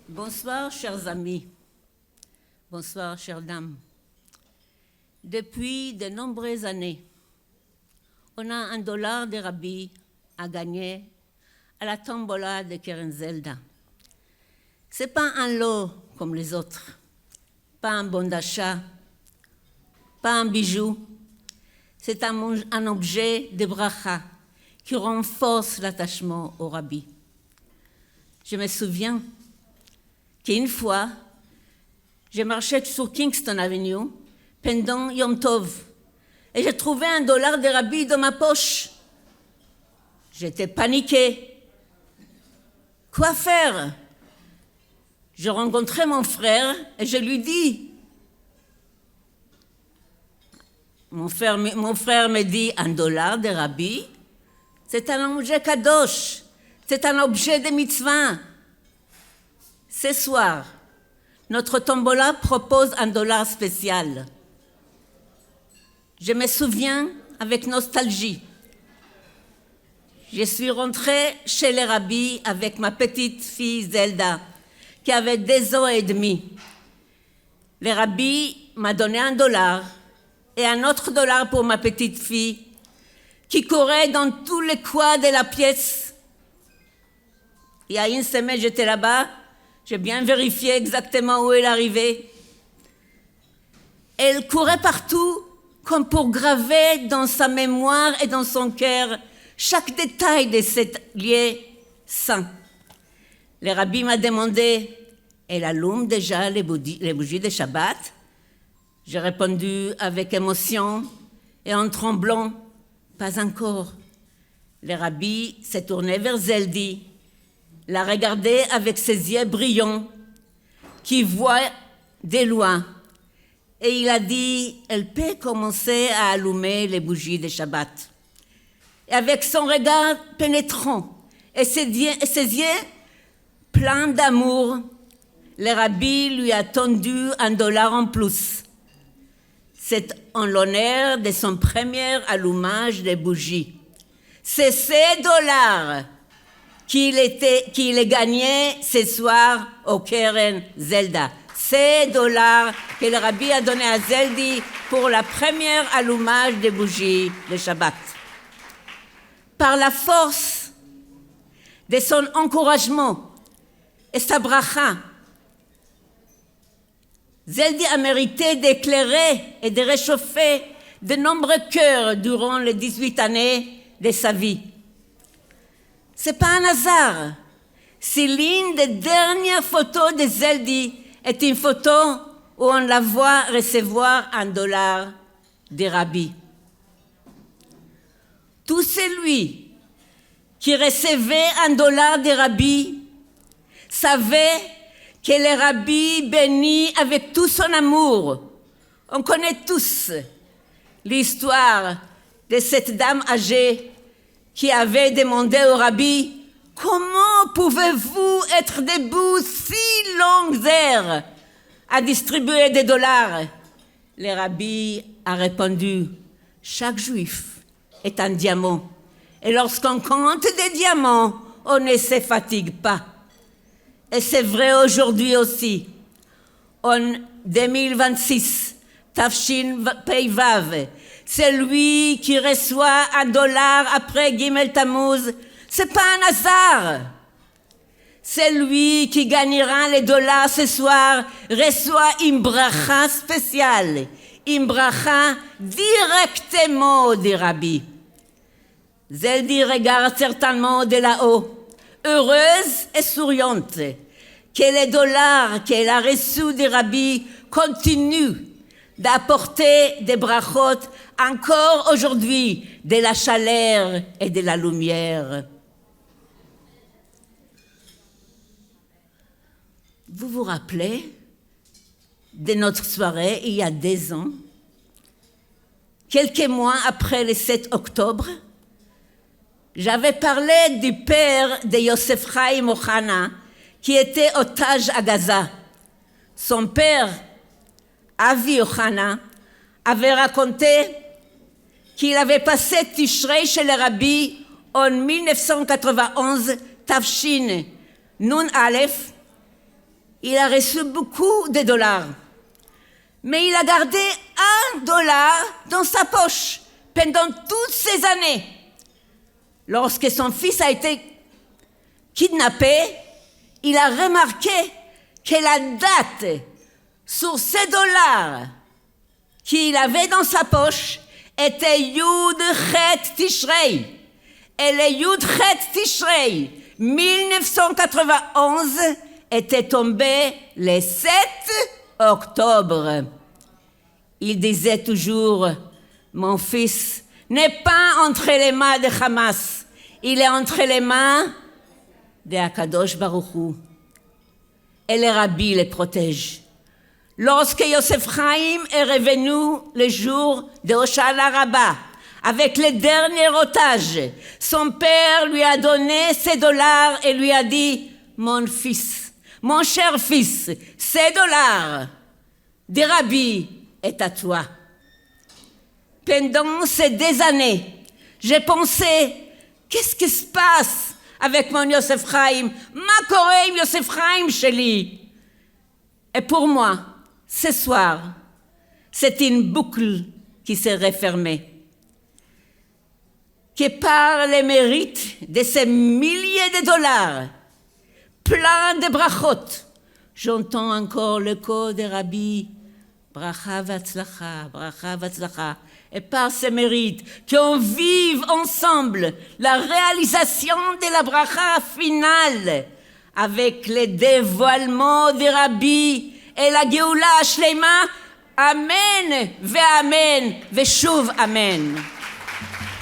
Bonsoir, chers amis. Bonsoir, chères dames. Depuis de nombreuses années, on a $1 de Rabbi à gagner à la tombola de Keren Zelda. Ce n'est pas un lot comme les autres, pas un bon d'achat, pas un bijou. C'est un objet de bracha qui renforce l'attachement au Rabbi. Je me souviens qu'une fois, j'ai marché sur Kingston Avenue pendant Yom Tov et j'ai trouvé $1 de Rabbi dans ma poche. J'étais paniquée. Quoi faire? Je rencontrais mon frère et je lui dis. Mon frère me dit $1 de Rabbi, c'est un objet kadosh, c'est un objet de mitzvah. Ce soir, notre tombola propose $1 spécial. Je me souviens avec nostalgie. Je suis rentrée chez les rabbis avec ma petite fille Zelda, qui avait 2 ans et demi. Le rabbi m'a donné $1 et un autre $1 pour ma petite fille, qui courait dans tous les coins de la pièce. Il y a une semaine, j'étais là-bas. J'ai bien vérifié exactement où elle arrivait. Elle courait partout comme pour graver dans sa mémoire et dans son cœur chaque détail de cet lieu saint. Le rabbi m'a demandé, elle allume déjà les bougies de Shabbat? J'ai répondu avec émotion et en tremblant, pas encore. Le rabbi s'est tourné vers Zeldi, l'a regardé avec ses yeux brillants, qui voient de loin. Et il a dit, elle peut commencer à allumer les bougies de Shabbat. Et avec son regard pénétrant et ses yeux pleins d'amour, le rabbi lui a tendu $1 en plus. C'est en l'honneur de son premier allumage des bougies. C'est ces $, qu'il a gagné ce soir au Keren Zelda. Ces $, que le rabbi a donné à Zeldi pour la première allumage des bougies de Shabbat. Par la force de son encouragement et sa bracha, Zeldi a mérité d'éclairer et de réchauffer de nombreux cœurs durant les 18 années de sa vie. Ce n'est pas un hasard si l'une des dernières photos de Zeldi est une photo où on la voit recevoir $1 de Rabbi. Tout celui qui recevait $1 de Rabbi savait que le Rabbi bénit avec tout son amour. On connaît tous l'histoire de cette dame âgée qui avait demandé au Rabbi « Comment pouvez-vous être debout si longues heures à distribuer des $? » Le Rabbi a répondu « Chaque juif est un diamant. Et lorsqu'on compte des diamants, on ne se fatigue pas. » Et c'est vrai aujourd'hui aussi. En 2026, Tafshin Pei Vav, celui qui reçoit $1 après Gimel Tammuz, c'est pas un hasard. Celui qui gagnera les $, ce soir reçoit une bracha spéciale, une bracha directement du Rabbi. Zeldi regarde certainement de là-haut, heureuse et souriante, que les $, qu'elle a reçus du Rabbi continuent d'apporter des brachot encore aujourd'hui, de la chaleur et de la lumière. Vous vous rappelez de notre soirée il y a 2 ans, quelques mois après le 7 octobre, j'avais parlé du père de Yosef Chaim Ohana, qui était otage à Gaza. Son père, Avi Ohana, avait raconté qu'il avait passé Tishrei chez le Rabbi en 1991, Tafshin Nun Aleph, il a reçu beaucoup de dollars. Mais il a gardé $1 dans sa poche pendant toutes ces années. Lorsque son fils a été kidnappé, il a remarqué que la date sur ces dollars qu'il avait dans sa poche était Yud Chet Tishrei. Et le Yud Chet Tishrei 1991 était tombé le 7 octobre. Il disait toujours, mon fils n'est pas entre les mains de Hamas, il est entre les mains de Akadosh Baruch Hu. Et le rabbi les protège. Lorsque Yosef Chaim est revenu le jour de Hoshana Rabbah, avec les derniers otages, son père lui a donné ces dollars et lui a dit, mon fils, mon cher fils, ces dollars des rabbis est à toi. Pendant ces 2 années, j'ai pensé, qu'est-ce qui se passe avec mon Yosef Chaim? Ma Korem Yosef Chaim Sheli. Et pour moi, ce soir, c'est une boucle qui s'est refermée. Que par les mérites de ces milliers de dollars, plein de brachot, j'entends encore le code des rabbis, bracha vatzlacha, et par ces mérites, qu'on vive ensemble la réalisation de la bracha finale, avec les dévoilements des rabbis et la Géoula Shleima, Amen, ve Amen, ve Shuv Amen.